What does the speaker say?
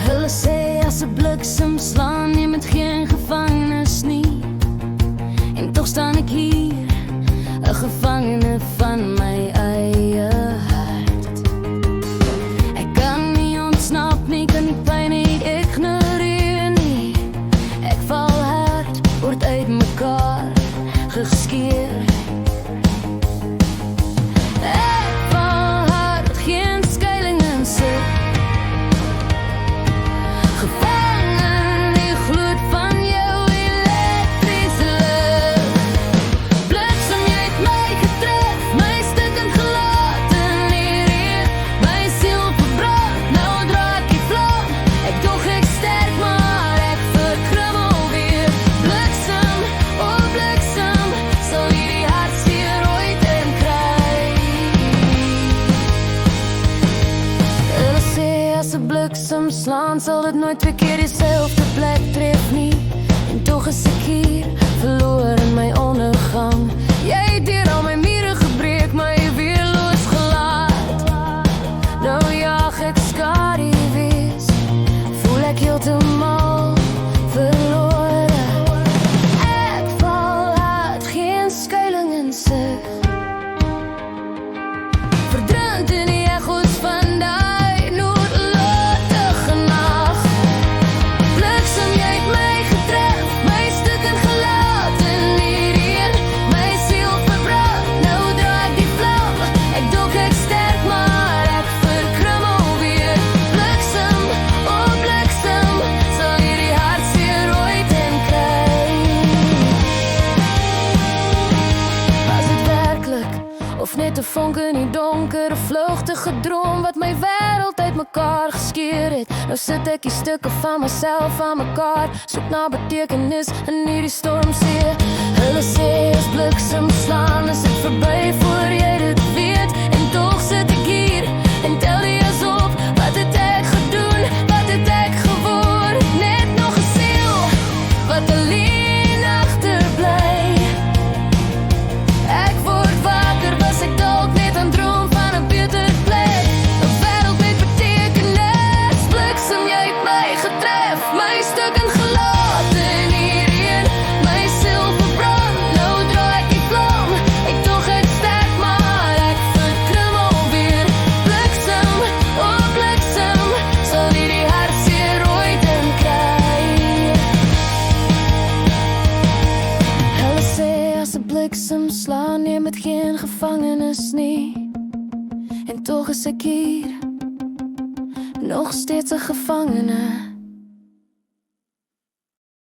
Hulle sê as 'n bliksem slaan, neem het geen gevangenis nie. En toch staan ek hier, 'n gevangene van my eie hart. Ek kan nie ontsnap nie, kan die pyn nie ignoreer nie. Ek val hard, word uit mekaar geskeer. Ek val hard, geen skuiling in sig. Gevangen, die gloed van jou elektriese lig. Bliksem, jy het my getref, my stukkend gelaten hierin. My siel verbrand, nou draak die vlam. Ek dog ek sterk, maar ek verkrummel weer. Bliksem, oh bliksem, sal hierdie hartseer ooit in kry. Hulle sê as 'n bliksem slaan, sal dit nooit twee keer dieselfde plek tref nie. En toch is ek hier, verloor in my ondergang. Jy het hier al my mure gebreek, my weer losgelaat. Nou jaag ek skadu wees, voel ek heeltemal verlore. Ek val hard, geen skuiling in sig. Verdrink in die echo's van daai noodlottige nag. Bliksem, jy het my getref, my stukkend gelaten hierin. My siel verbrand, nou draak die vlam. Ek dog ek sterk, maar ek verkrummel weer. Bliksem, oh bliksem, sal hierdie hartseer ooit in kry. Was het werklik, of net 'n vonk in die donker, 'n vlugtige droom wat my wêreld uit mekaar geskeer het? Nou sit ek die stukke van myself aan mekaar, soek na betekenis in hierdie stormsee. Hulle sê as bliksem slaan, is dit verby voor jy dit weet. En toch sit ek hier en tel die as op. Wat het ek gedoen, wat het ek geword? Net nog 'n siel wat alleen agterbly. Ek word wakker, was ek dalk net aan droom van 'n beter plek. 'n wêreld met betekenis. Bliksem, jy het my getref, my stukkend gelaten hierin. My siel verbrand, nou draai ek die vlam. Ek dog ek sterk, maar ek verkrummel weer. Bliksem, oh bliksem, sal hierdie hartseer ooit in kry. Hulle sê as 'n bliksem slaan, neem het geen gevangenis nie. En toch is ek hier, nog steeds 'n gevangene.